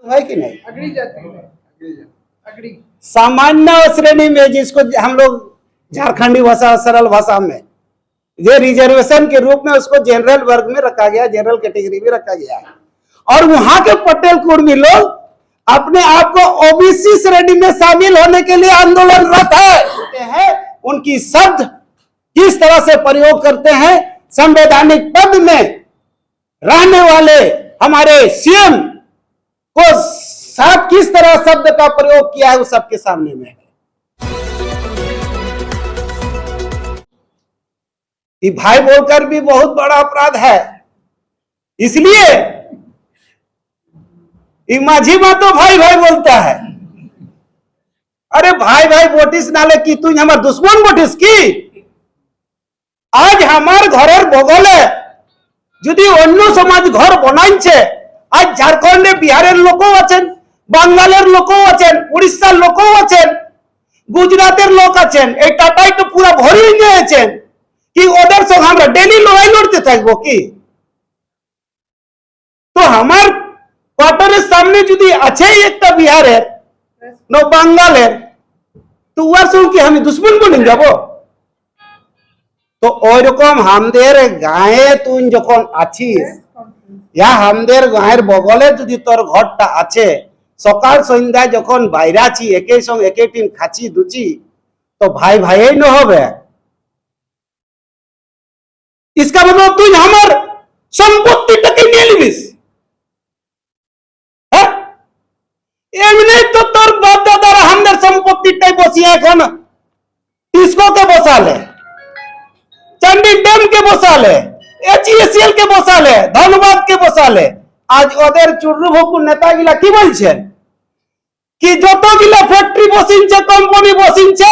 है कि नहीं? अगड़ी जाती है, अगड़ी सामान्य श्रेणी में जिसको हम लोग झारखंडी भाषा सरल भाषा में ये रिजर्वेशन के रूप में उसको जनरल वर्ग में रखा गया, जनरल कैटेगरी में रखा गया है। और वहां के पटेल कुर्मी लोग अपने आप को ओबीसी श्रेणी में शामिल होने के लिए आंदोलनरत है। उनकी शब्द किस तरह से प्रयोग करते हैं, संवैधानिक पद में रहने वाले हमारे सीएम को साहब किस तरह शब्द का प्रयोग किया है, उस सबके सामने में है। कि भाई बोलकर भी बहुत बड़ा अपराध है, इसलिए माझी माँ तो भाई भाई बोलता है। अरे भाई भाई बोटिस नाले की तू हमार दुश्मन बोटिस की। आज हमार घरेर बगले যদি অন্য সমাজ ঘর বানাইছে, আজ ঝাড়খণ্ডে বিহারের লোকও আছেন, বাঙ্গালের লোকও আছেন, উড়িষ্যার লোকও আছেন, গুজরাটের লোক আছেন, এই টাটাই তো পুরো ভরিয়ে নিয়েছেন। কি ওদের সঙ্গে আমরা ডেলি লড়াই লড়তে থাকবো কি? তো আমার কোয়ার্টারের সামনে যদি আছে একটা বিহারের না বাঙ্গালের, তো ওর সঙ্গে কি আমি দুশ্মন বনে যাব? তো ওইরকম আমাদের গায়ে তুই যখন আছিস, ইয়া আমাদের গায়ের বগলে যদি তোর ঘরটা আছে, সকাল সন্ধ্যায় যখন বাইরে আছি একই সঙ্গে একই টিম খাচ্ছি দুচি, তো ভাই ভাই ন হবে। इसका मतलब তুই আমার সম্পত্তিটাকে নিয়ে নিবিস। এমনি তো তোর বাপ দাদারা আমাদের সম্পত্তিটাই বসিয়ে এখন টিস্কোকে বসালে, चंडी डैम के बसाले, एचईसीएल के बसाले, धनबाद के बसाले। आज ওদের চুররু ভকুর নেতাগুলা কি বলছেন কি যতগুলা ফ্যাক্টরি বসিনছে, কোম্পানি বসিনছে,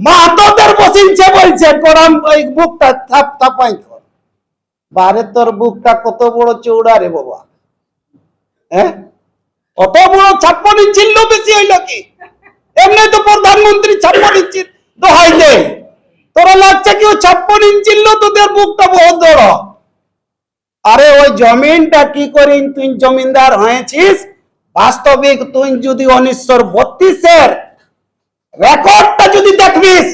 মাহাতোদের বসিনছে বলছে কোরআন এই বুকটা থাপ থাপাই কর। বারে তোর বুকটা কত বড় চৌড়া রে বাবা, হ্যাঁ? অত বড় 56 ইঞ্চির লো বেশি হইল কি? এমনি তো প্রধানমন্ত্রী 56 ইঞ্চির দোহাই দেয়, তোরা লাগছে কি 56 ইঞ্চির লো তোদের বুকটা বহুত বড়। আরে ওই জমিনটা কি করে তুই জমিদার হয়েছিস? বাস্তবিক তুই যদি 1932 রেকর্ডটা যদি দেখবিস,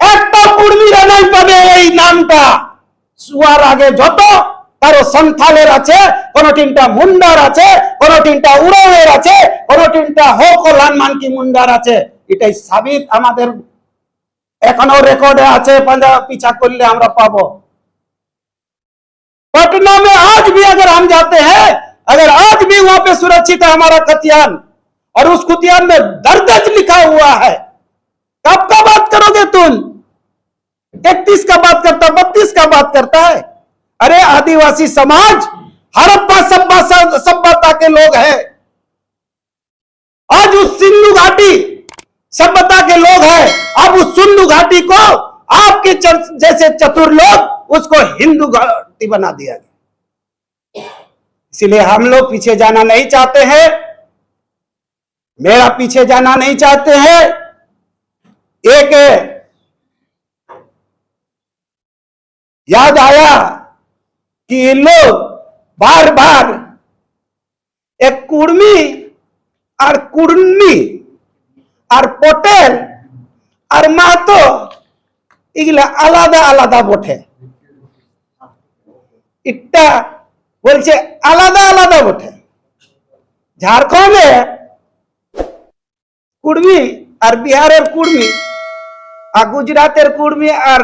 একটা কুর্মীরা নাই পাবে এই নামটা। সুয়ার আগে যত কারো সন্থালের আছে, কোন তিনটা মুন্ডার আছে, কোন তিনটা উড়াওয়ের আছে, কোন তিনটা হোক লানমান কি মুন্ডার আছে। এটাই সাবিত আমাদের এখনো রেকর্ডে আছে, पंजाब पीछा করলে আমরা পাবো। पटना में आज भी अगर हम जाते हैं, अगर आज भी वहां पे सुरक्षित है हमारा खतियान, और उस खतियान में दर्ज लिखा हुआ है। कब का बात करोगे तुम? 31 का बात करता, 32 का बात करता है। अरे आदिवासी समाज हड़प्पा सभ्यता के लोग हैं, आज उस सिंधु घाटी सभ्यता के लोग हैं। अब उस सिंधु घाटी को आपके जैसे चतुर लोग उसको हिंदू घाटी बना दिया गया। इसलिए हम लोग पीछे जाना नहीं चाहते हैं, मेरा पीछे जाना नहीं चाहते हैं। एक याद आया कि ये लोग बार बार एक कुर्मी और कुर्मी और पटेल और मातो এগুলা আলাদা আলাদা বটে। এটা বলছে আলাদা আলাদা বটে। ঝাড়খণ্ডে কুর্মি আর বিহারের কুর্মি আর গুজরাটের কুর্মি আর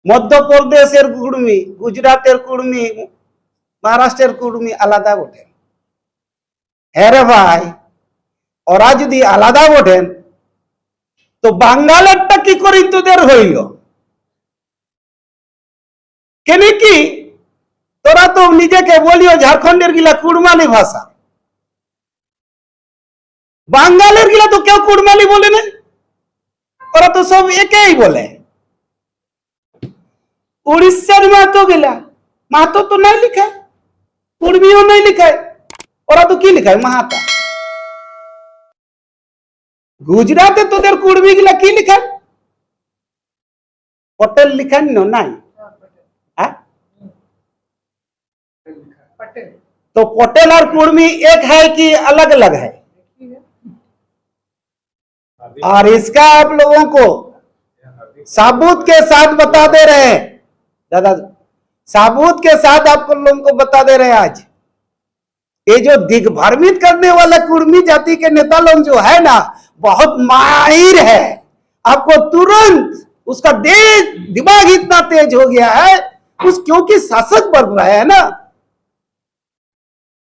মধ্যপ্রদেশের কুর্মি, গুজরাটের কুর্মি, মহারাষ্ট্রের কুর্মি আলাদা বটে। হ্যাঁ রে ভাই, ওরা যদি আলাদা বটেন তো বাঙ্গালেরটা কি করে তোদের হইল? কেন কি তোরা তো নিজেকে বলিও ঝাড়খণ্ডের গিলা কুড়মালি ভাষা, বাঙ্গালের গিলা তো কেউ কুড়মালি বলে না, ওরা তো সব একই বলে। উড়িষ্যার মাহাতো গিলা, মাহাতো তো নাই লিখায়, কুর্মিও নাই লিখায়, ওরা তো কি লিখায়? মাহাতা। গুজরাটে তোদের কুর্মি গুলা কি লিখায়? পটেল লিখান নাই। তো तो पटेल और कुर्मी एक है कि अलग अलग है? और इसका आप लोगों को साबूत के साथ बता दे रहे हैं दादा, साबूत के साथ आप लोगों को बता दे रहे हैं आज। ये जो दिग्भ्रमित करने वाला कुर्मी जाति के नेता लोग जो है ना, बहुत माहिर है। आपको तुरंत उसका दिमाग इतना तेज हो गया है क्योंकि शासक बन रहा है ना,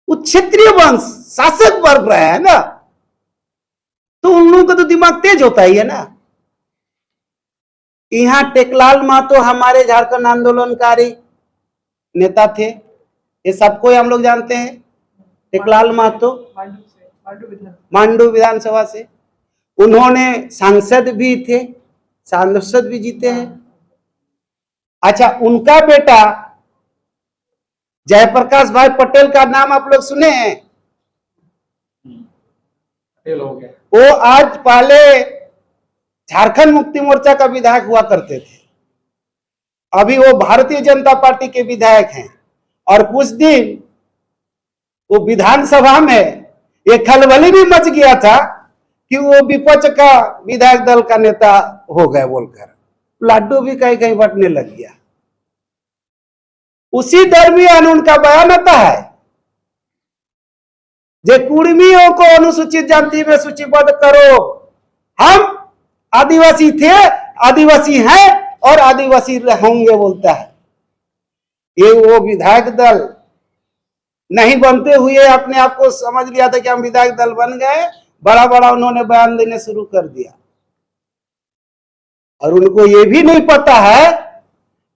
वो क्षेत्रीय वंश शासक बन रहा है ना, तो उन लोगों का तो दिमाग तेज होता ही है ना। यहाँ टेकलाल महतो हमारे झारखंड आंदोलनकारी नेता थे, ये सबको हम लोग जानते हैं। टेकलाल महतो मांडू विधानसभा से, उन्होंने सांसद भी थे, सांसद भी जीते हैं। अच्छा, उनका बेटा जयप्रकाश भाई पटेल का नाम आप लोग सुने हैं? पटेल हो गया। वो आज पहले झारखंड मुक्ति मोर्चा का विधायक हुआ करते थे, अभी वो भारतीय जनता पार्टी के विधायक हैं। और कुछ दिन वो विधानसभा में एक खलबली भी मच गया था कि वो विपक्ष का विधायक दल का नेता हो गए बोलकर, लड्डू भी कहीं कहीं बंटने लग गया। उसी दरमियान उनका बयान आता है, जे कुर्मियों को अनुसूचित जाति में सूचीबद्ध करो, हम आदिवासी थे, आदिवासी हैं और आदिवासी होंगे बोलता है। ये वो विधायक दल नहीं बनते हुए अपने आप को समझ लिया था कि हम विधायक दल बन गए, बड़ा बड़ा उन्होंने बयान देने शुरू कर दिया। और उनको ये भी नहीं पता है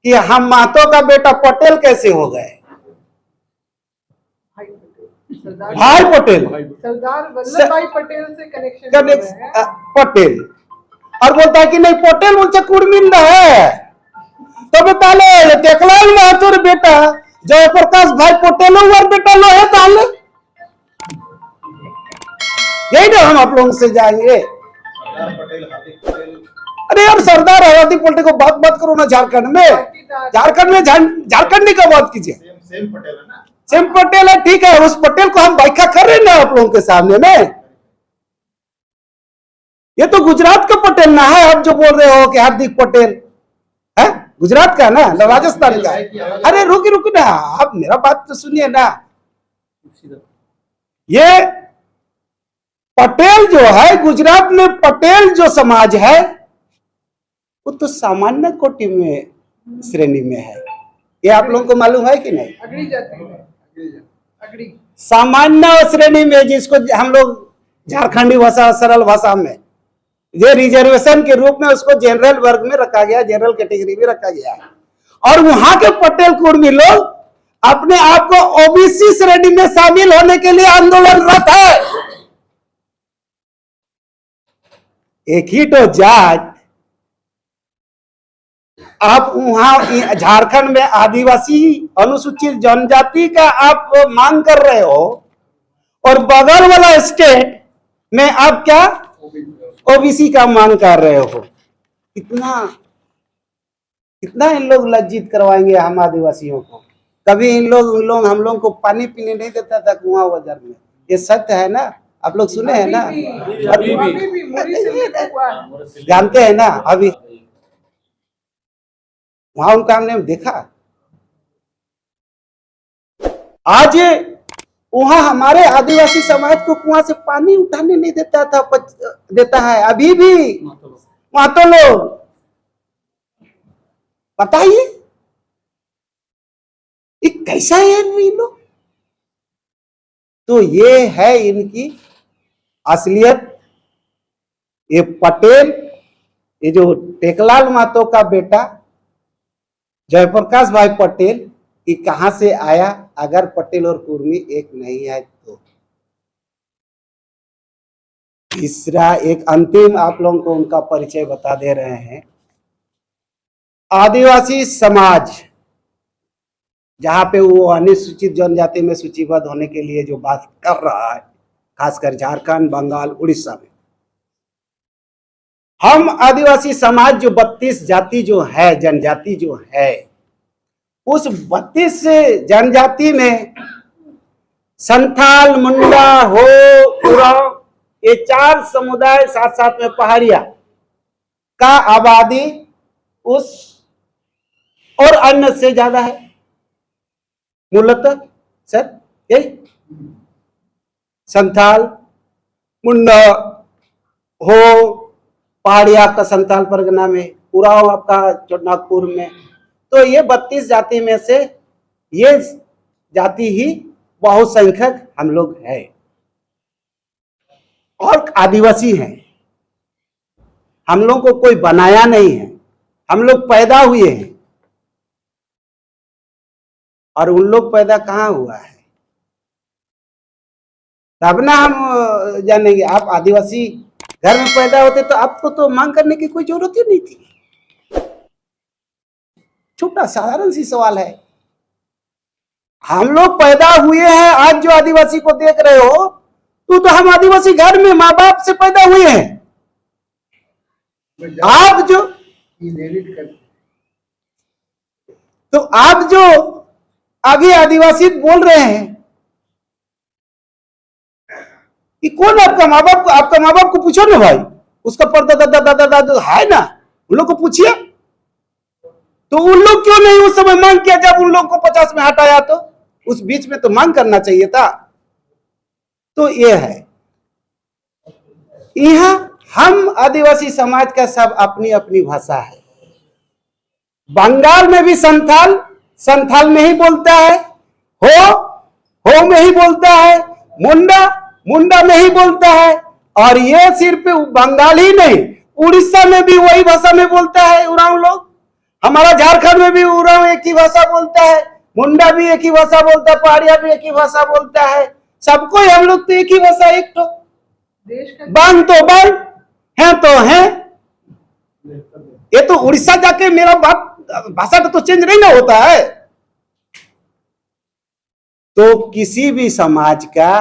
कि हम महतो का बेटा पटेल कैसे हो गए। भाई पटेल, सरदार वल्लभ भाई पटेल से कनेक्शन पटेल, और बोलता है कि नहीं पटेल उनसे कुर्मी है। तो बता ले टेकलाल महतो बेटा जयप्रकाश भाई पटेल और बेटा लो है ताले, यही ना हम आप लोगों से जाएंगे। अरे यार सरदार हराती पटेल को बात बात करो ना, झारखंड में झारखंडी का बात कीजिए। सेम पटेल है ना, सेम पटेल है, ठीक है, उस पटेल को हम व्याख्या कर रहे हैं ना आप लोगों के सामने में। ये तो गुजरात का पटेल ना है, आप जो बोल रहे हो कि हार्दिक पटेल है गुजरात का ना, राजस्थान का। अरे रुक ना, आप मेरा बात तो सुनिए ना। ये पटेल जो है गुजरात में, पटेल जो समाज है वो तो सामान्य कोटि में श्रेणी में है, ये आप लोगों को मालूम है कि नहीं? अगड़ी जाती है, अगड़ी सामान्य श्रेणी में, जिसको हम लोग झारखंडी भाषा सरल भाषा में ये रिजर्वेशन के रूप में उसको जनरल वर्ग में रखा गया, जनरल कैटेगरी में रखा गया है। और वहां के पटेल कुर्मी लोग अपने आप को ओबीसी श्रेणी में शामिल होने के लिए आंदोलनरत है। एक ही तो जात आप वहां झारखंड में आदिवासी अनुसूचित जनजाति का आप मांग कर रहे हो, और बगल वाला स्टेट में आप क्या ओबीसी का मांग कर रहे हो। कितना इन लोग लज्जित करवाएंगे हम आदिवासियों को। कभी इन लोग हम लोग को पानी पीने नहीं देता था कुआं वजर में, ये सत्य है ना, आप लोग सुने हैं ना, अभी भी मुरी से लेकर हुआ है। जानते हैं ना। अभी वहां उनका हमने देखा, आज वहां हमारे आदिवासी समाज को कुआं से पानी उठाने नहीं देता है अभी भी वहां तो लोग। बताइए ये कैसा है इन लोग। तो ये है इनकी असलियत। ये पटेल, ये जो टेकलाल महतो का बेटा जयप्रकाश भाई पटेल, ये कहां से आया अगर पटेल और कुर्मी एक नहीं है तो। तीसरा एक अंतिम आप लोगों को उनका परिचय बता दे रहे हैं। आदिवासी समाज जहां पे वो अनुसूचित जनजाति में सूचीबद्ध होने के लिए जो बात कर रहा है, खासकर झारखंड, बंगाल, उड़ीसा में, हम आदिवासी समाज जो 32 जाति जो है, जनजाति जो है, उस 32 जनजाति में संथाल, मुंडा, हो, उरांव, ये 4 समुदाय साथ साथ में पहाड़िया का आबादी उस और अन्य से ज्यादा है मूलतः सर। यही संथाल, मुंडा, हो, पहाड़ी आपका संथाल परगना में, उरांव आपका नागपुर में। तो ये 32 जाति में से ये जाति ही बहुसंख्यक हम लोग है और आदिवासी हैं। हम लोग को कोई बनाया नहीं है, हम लोग पैदा हुए हैं। और उन लोग पैदा कहाँ हुआ है तब ना हम जानेंगे। आप आदिवासी घर में पैदा होते तो आपको तो मांग करने की कोई जरूरत ही नहीं थी। छोटा साधारण सी सवाल है। हम लोग पैदा हुए हैं, आज जो आदिवासी को देख रहे हो तो हम आदिवासी घर में माँ बाप से पैदा हुए हैं। आप जो तो आप जो अभी आदिवासी बोल रहे हैं कि कौन आपका माँ बाप, आपका माँ बाप को पूछो ना भाई, उसका परदादा दादा दादा है ना, उन लोग को पूछिए। तो उन लोग क्यों नहीं उस समय मांग किया जब उन लोग को 50 में हटाया? तो उस बीच में तो मांग करना चाहिए था। तो ये है, यहां हम आदिवासी समाज का सब अपनी अपनी भाषा है। बंगाल में भी संथाल संथाल में ही बोलता है, हो में ही बोलता है, मुंडा मुंडा में ही बोलता है। और ये सिर्फ बंगाल ही नहीं, उड़ीसा में भी वही भाषा में बोलता है उरांव लोग। हमारा झारखंड में भी उरांव एक ही भाषा बोलता है, मुंडा भी एक ही भाषा बोलता है, पहाड़िया भी एक ही भाषा बोलता है। सबको हम लोग तो एक ही भाषा, एक तो बांग तो बांग है तो है। ये तो उड़ीसा जाके मेरा बात भाषा तो चेंज नहीं ना होता है। तो किसी भी समाज का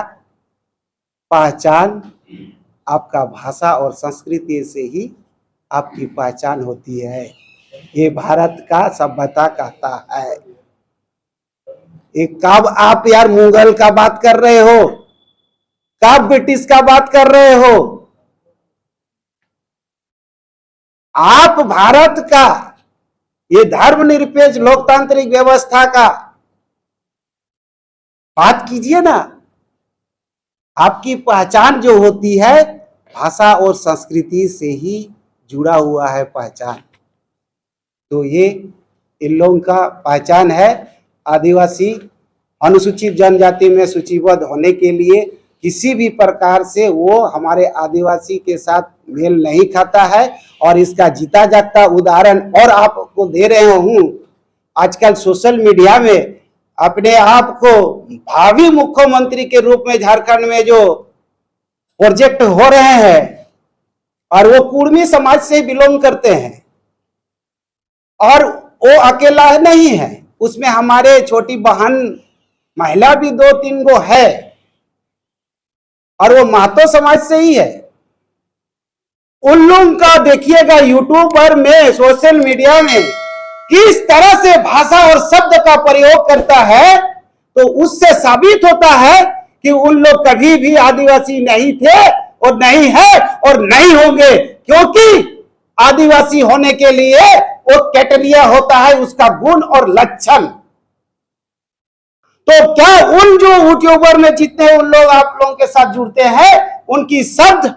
पहचान आपका भाषा और संस्कृति से ही आपकी पहचान होती है। ये भारत का सभ्यता कहता है। एक कब आप यार मुगल का बात कर रहे हो, कब ब्रिटिश का बात कर रहे हो? आप भारत का ये धर्मनिरपेक्ष लोकतांत्रिक व्यवस्था का बात कीजिए ना। आपकी पहचान जो होती है भाषा और संस्कृति से ही जुड़ा हुआ है पहचान। तो ये इन लोगों का पहचान है। आदिवासी अनुसूचित जनजाति में सूचीबद्ध होने के लिए किसी भी प्रकार से वो हमारे आदिवासी के साथ मेल नहीं खाता है। और इसका जीता जागता उदाहरण और आपको दे रहे हूँ। आजकल सोशल मीडिया में अपने आप को भावी मुख्यमंत्री के रूप में झारखंड में जो प्रोजेक्ट हो रहे हैं और वो कुर्मी समाज से बिलोंग करते हैं और वो अकेला नहीं है, उसमें हमारे छोटी बहन महिला भी 2-3 गो है और वो महतो समाज से ही है। उन लोगों का देखिएगा यूट्यूबर में, सोशल मीडिया में किस तरह से भाषा और शब्द का प्रयोग करता है, तो उससे साबित होता है कि उन लोग कभी भी आदिवासी नहीं थे और नहीं है और नहीं होंगे। क्योंकि आदिवासी होने के लिए वो कैटेरिया होता है, उसका गुण और लक्षण। तो क्या उन जो यूट्यूबर में जितने उन लोग आप लोगों के साथ जुड़ते हैं, उनकी शब्द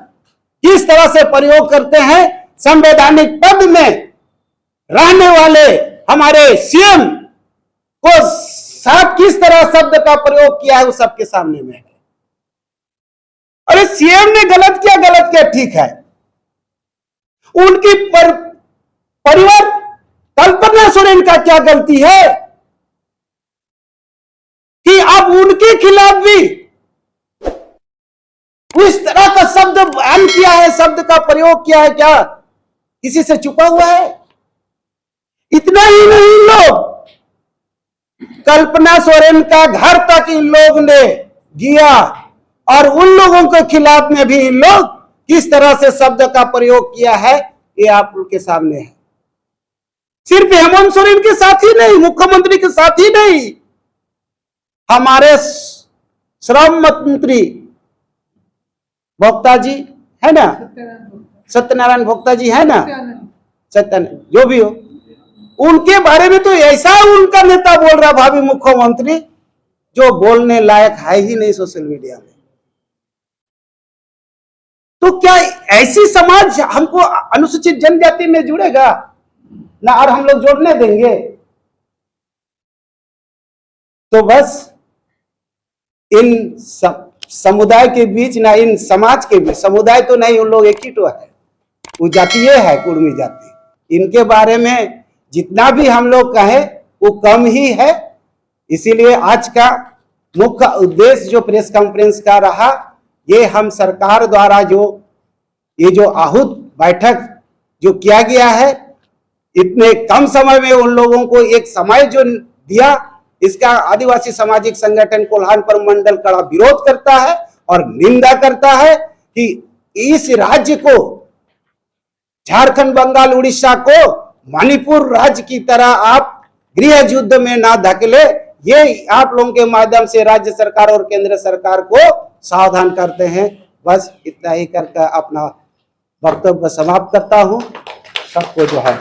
किस तरह से प्रयोग करते हैं, संवैधानिक पद में रहने वाले हमारे सीएम को साथ किस तरह शब्द का प्रयोग किया है, वो सबके सामने में है। अरे सीएम ने गलत किया ठीक है, उनकी परिवार कल्पना सोरेन का क्या गलती है कि अब उनके खिलाफ भी इस तरह का शब्द बयान किया है, शब्द का प्रयोग किया है? क्या किसी से छुपा हुआ है? इतना ही नहीं, लोग कल्पना सोरेन का घर तक इन लोग ने गया और उन लोगों के खिलाफ में भी इन लोग किस तरह से शब्द का प्रयोग किया है, ये आप लोग के सामने है। सिर्फ हेमंत सोरेन के साथ ही नहीं, मुख्यमंत्री के साथ ही नहीं, हमारे श्रम मंत्री भोक्ता जी है ना, सत्यनारायण भोक्ता जी है ना, सत्यानंद जो भी हो, उनके बारे में तो ऐसा उनका नेता बोल रहा भावी मुख्यमंत्री जो बोलने लायक है ही नहीं सोशल मीडिया में। तो क्या ऐसी समाज हमको अनुसूचित जनजाति में जुड़ेगा ना, और हम लोग जोड़ने देंगे? तो बस इन समुदाय के बीच ना, इन समाज के बीच, समुदाय तो नहीं, उन लोग एक ही तो है, वो जातीय है, कुर्मी जाति। इनके बारे में जितना भी हम लोग कहें वो कम ही है। इसीलिए आज का मुख्य उद्देश्य जो प्रेस कॉन्फ्रेंस का रहा, ये हम सरकार द्वारा ये जो आहूत बैठक जो किया गया है, इतने कम समय में उन लोगों को एक समय जो दिया, इसका आदिवासी सामाजिक संगठन कोल्हान मंडल कड़ा विरोध करता है और निंदा करता है कि इस राज्य को, झारखंड, बंगाल, उड़ीसा को मणिपुर राज्य की तरह आप गृह युद्ध में ना धकेले, ये आप लोगों के माध्यम से राज्य सरकार और केंद्र सरकार को सावधान करते हैं। बस इतना ही करके अपना वक्तव्य समाप्त करता हूं। सबको जो है